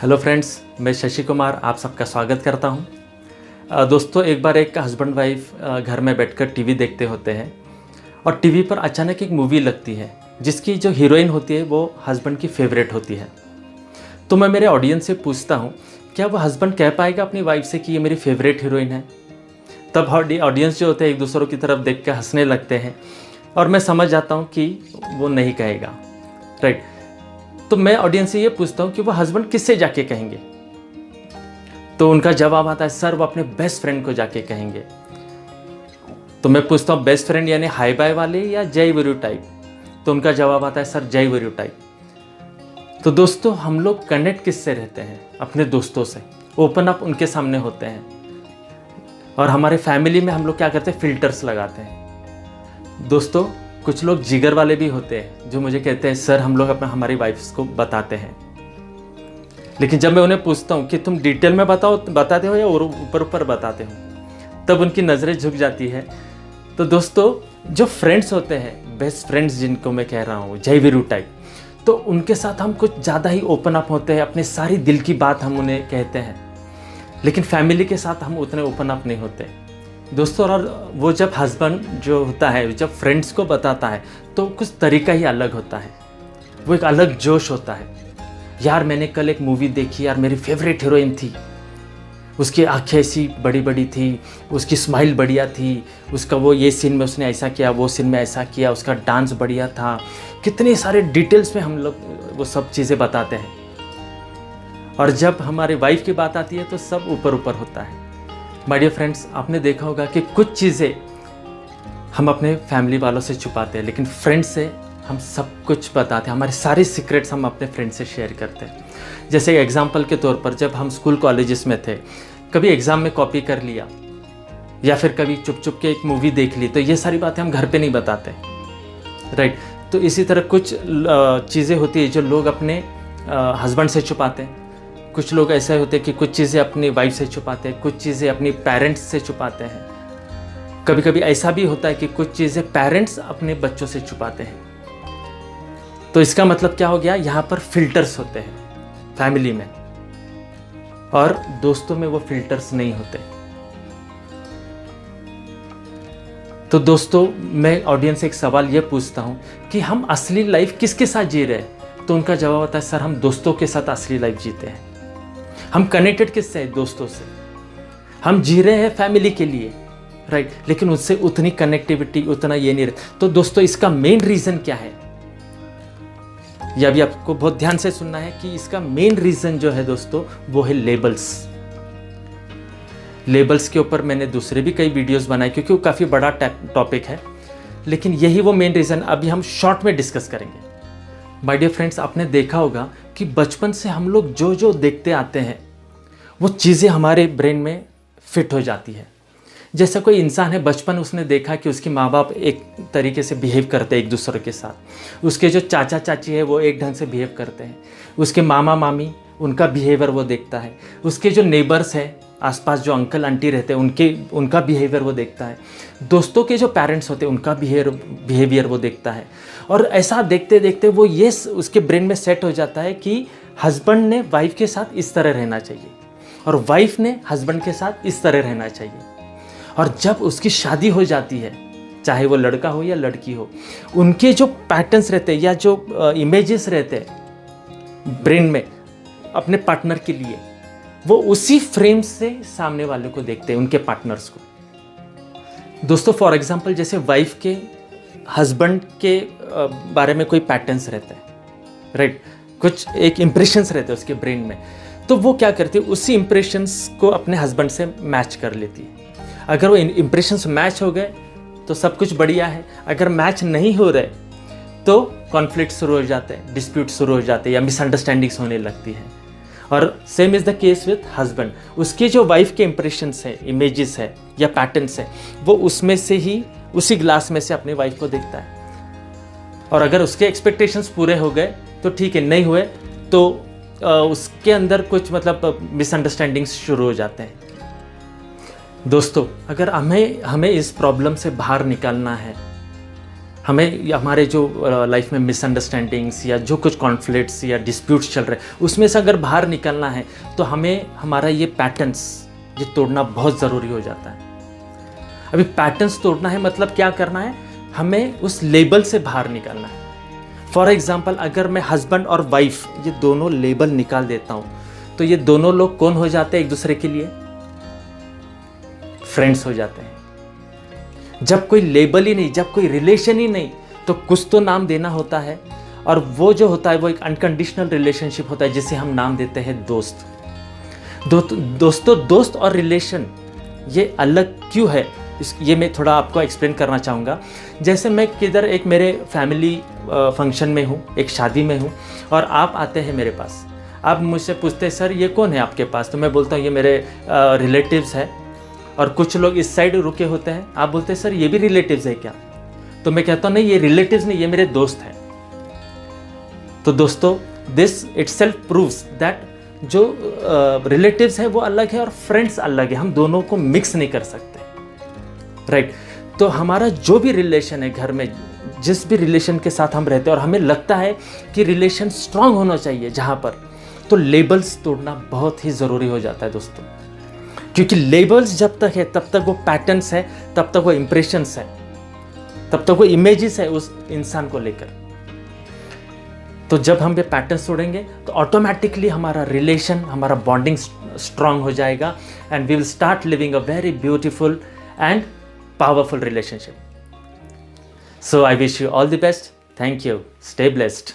Hello friends, मैं शशि कुमार आप सबका स्वागत करता हूं। दोस्तों, एक बार एक हस्बैंड वाइफ घर में बैठकर टीवी देखते होते हैं और टीवी पर अचानक एक मूवी लगती है जिसकी जो हीरोइन होती है वो हस्बैंड की फेवरेट होती है। तो मैं मेरे ऑडियंस से पूछता हूं, क्या वो हस्बैंड कह पाएगा अपनी वाइफ से कि ये मेरी फेवरेट हीरोइन है? तब ऑडियंस जो होते हैं एक दूसरों की तरफ देख के हंसने लगते हैं और मैं समझ जाता हूँ कि वो नहीं कहेगा, राइट। तो मैं ऑडियंस से ये पूछता हूँ कि वो हस्बैंड किससे जाके कहेंगे? तो उनका जवाब आता है, सर वो अपने बेस्ट फ्रेंड को जाके कहेंगे। तो मैं पूछता हूँ, बेस्ट फ्रेंड यानी हाई बाय वाले या जय वीरू टाइप? तो उनका जवाब आता है, सर जय वीरू टाइप। तो दोस्तों, हम लोग कनेक्ट किससे रहते हैं? अपने दोस्तों से, ओपन अप उनके सामने होते हैं। और हमारे फैमिली में हम लोग क्या करते हैं? फिल्टर्स लगाते हैं। दोस्तों, कुछ लोग जिगर वाले भी होते हैं जो मुझे कहते हैं, सर हम लोग अपना हमारी वाइफ्स को बताते हैं। लेकिन जब मैं उन्हें पूछता हूँ कि तुम डिटेल में बताते हो या ऊपर ऊपर बताते हो, तब उनकी नज़रें झुक जाती है। तो दोस्तों, जो फ्रेंड्स होते हैं, बेस्ट फ्रेंड्स जिनको मैं कह रहा हूँ, जय वीरू टाइप, तो उनके साथ हम कुछ ज़्यादा ही ओपन अप होते हैं, अपने सारी दिल की बात हम उन्हें कहते हैं। लेकिन फैमिली के साथ हम उतने ओपन अप नहीं होते दोस्तों। और वो जब हस्बैंड जो होता है, जब फ्रेंड्स को बताता है, तो कुछ तरीका ही अलग होता है। वो एक अलग जोश होता है। यार मैंने कल एक मूवी देखी, यार मेरी फेवरेट हीरोइन थी, उसकी आंखें ऐसी बड़ी बड़ी थी, उसकी स्माइल बढ़िया थी, उसका वो ये सीन में उसने ऐसा किया, वो सीन में ऐसा किया, उसका डांस बढ़िया था। कितने सारे डिटेल्स में हम लोग वो सब चीज़ें बताते हैं। और जब हमारी वाइफ की बात आती है तो सब ऊपर ऊपर होता है। माय डियर फ्रेंड्स, आपने देखा होगा कि कुछ चीज़ें हम अपने फैमिली वालों से छुपाते हैं, लेकिन फ्रेंड्स से हम सब कुछ बताते हैं। हमारे सारे सीक्रेट्स हम अपने फ्रेंड से शेयर करते हैं। जैसे एग्जांपल के तौर पर, जब हम स्कूल कॉलेजेस में थे, कभी एग्ज़ाम में कॉपी कर लिया या फिर कभी चुप चुप के एक मूवी देख ली, तो ये सारी बातें हम घर पे नहीं बताते, राइट। तो इसी तरह कुछ चीज़ें होती है जो लोग अपने हस्बैंड से छुपाते हैं। कुछ लोग ऐसे होते हैं कि कुछ चीज़ें अपनी वाइफ से छुपाते हैं, कुछ चीज़ें अपनी पेरेंट्स से छुपाते हैं। कभी कभी ऐसा भी होता है कि कुछ चीज़ें पेरेंट्स अपने बच्चों से छुपाते हैं। तो इसका मतलब क्या हो गया? यहाँ पर फिल्टर्स होते हैं फैमिली में, और दोस्तों में वो फिल्टर्स नहीं होते। तो दोस्तों, मैं ऑडियंस से एक सवाल ये पूछता हूँ कि हम असली लाइफ किसके साथ जी रहे हैं? तो उनका जवाब होता है, सर हम दोस्तों के साथ असली लाइफ जीते हैं। हम कनेक्टेड किससे हैं? दोस्तों से। हम जी रहे हैं फैमिली के लिए, राइट, लेकिन उससे उतनी कनेक्टिविटी, उतना ये नहीं रहता। तो दोस्तों, इसका मेन रीज़न क्या है? यह भी आपको बहुत ध्यान से सुनना है कि इसका मेन रीज़न जो है दोस्तों, वो है लेबल्स। लेबल्स के ऊपर मैंने दूसरे भी कई वीडियोस बनाए क्योंकि वो काफ़ी बड़ा टॉपिक है, लेकिन यही वो मेन रीज़न अभी हम शॉर्ट में डिस्कस करेंगे। माय डियर फ्रेंड्स, आपने देखा होगा कि बचपन से हम लोग जो जो देखते आते हैं वो चीज़ें हमारे ब्रेन में फिट हो जाती है। जैसा कोई इंसान है, बचपन उसने देखा कि उसके माँ बाप एक तरीके से बिहेव करते हैं एक दूसरे के साथ, उसके जो चाचा चाची है वो एक ढंग से बिहेव करते हैं, उसके मामा मामी उनका बिहेवियर वो देखता है, उसके जो नेबर्स हैं, आसपास जो अंकल आंटी रहते हैं उनका बिहेवियर वो देखता है, दोस्तों के जो पेरेंट्स होते हैं उनका बिहेवियर वो देखता है। और ऐसा देखते देखते वो ये उसके ब्रेन में सेट हो जाता है कि हस्बैंड ने वाइफ के साथ इस तरह रहना चाहिए और वाइफ ने हस्बैंड के साथ इस तरह रहना चाहिए। और जब उसकी शादी हो जाती है, चाहे वो लड़का हो या लड़की हो, उनके जो पैटर्न्स रहते हैं या जो इमेजेस रहते हैं ब्रेन में अपने पार्टनर के लिए, वो उसी फ्रेम से सामने वाले को देखते हैं, उनके पार्टनर्स को। दोस्तों, फॉर एग्जांपल, जैसे वाइफ के हस्बैंड के बारे में कोई पैटर्न्स रहते हैं, राइट, कुछ एक इम्प्रेशंस रहते हैं उसके ब्रेन में, तो वो क्या करती है, उसी इम्प्रेशंस को अपने हस्बैंड से मैच कर लेती है। अगर वो इम्प्रेशंस मैच हो गए तो सब कुछ बढ़िया है, अगर मैच नहीं हो रहे तो कॉन्फ्लिक्ट शुरू हो जाते हैं, डिस्प्यूट शुरू हो जाते हैं या मिसअंडरस्टैंडिंग्स होने लगती है। और same is the case with husband. उसके जो वाइफ के इंप्रेशंस है, इमेजेस है या पैटर्न्स है, वो उसमें से ही, उसी ग्लास में से अपनी वाइफ को देखता है। और अगर उसके एक्सपेक्टेशंस पूरे हो गए तो ठीक है, नहीं हुए तो उसके अंदर कुछ मतलब मिसअंडरस्टैंडिंग्स शुरू हो जाते हैं। दोस्तों, अगर हमें इस प्रॉब्लम से बाहर निकलना है हमें हमारे जो लाइफ में मिसअंडरस्टैंडिंग्स या जो कुछ कॉन्फ्लिक्ट्स या डिस्प्यूट्स चल रहे हैं उसमें से अगर बाहर निकलना है तो हमें हमारा ये पैटर्न्स ये तोड़ना बहुत ज़रूरी हो जाता है। अभी पैटर्न्स तोड़ना है मतलब क्या करना है, हमें उस लेबल से बाहर निकलना है। फॉर एग्जाम्पल अगर मैं हस्बैंड और वाइफ ये दोनों लेबल निकाल देता हूँ तो ये दोनों लोग कौन हो जाते हैं एक दूसरे के लिए, फ्रेंड्स हो जाते हैं। जब कोई लेबल ही नहीं, जब कोई रिलेशन ही नहीं, तो कुछ तो नाम देना होता है, और वो जो होता है वो एक अनकंडीशनल रिलेशनशिप होता है जिसे हम नाम देते हैं दोस्त। दोस्तों दोस्त और रिलेशन ये अलग क्यों है, ये मैं थोड़ा आपको एक्सप्लेन करना चाहूँगा। जैसे मैं किधर एक मेरे फैमिली फंक्शन में हूँ, एक शादी में हूँ, और आप आते हैं मेरे पास, आप मुझसे पूछते हैं सर ये कौन है आपके पास, तो मैं बोलता हूँ ये मेरे रिलेटिव्स हैं, और कुछ लोग इस साइड रुके होते हैं, आप बोलते हैं सर ये भी रिलेटिव्स है क्या, तो मैं कहता हूँ नहीं ये रिलेटिव्स नहीं, ये मेरे दोस्त हैं। तो दोस्तों दिस इटसेल्फ प्रूव्स दैट जो रिलेटिव्स है वो अलग है और फ्रेंड्स अलग है, हम दोनों को मिक्स नहीं कर सकते, राइट। तो हमारा जो भी रिलेशन है घर में, जिस भी रिलेशन के साथ हम रहते हैं और हमें लगता है कि रिलेशन स्ट्रांग होना चाहिए जहाँ पर, तो लेबल्स तोड़ना बहुत ही ज़रूरी हो जाता है दोस्तों। क्योंकि लेबल्स जब तक है तब तक वो पैटर्न्स है, तब तक वो इम्प्रेशंस है, तब तक वो इमेजेस है उस इंसान को लेकर। तो जब हम ये पैटर्न्स तोड़ेंगे तो ऑटोमेटिकली हमारा रिलेशन, हमारा बॉन्डिंग स्ट्रांग हो जाएगा, and we will start living a very beautiful and powerful relationship. So I wish you all the best. Thank you. Stay blessed.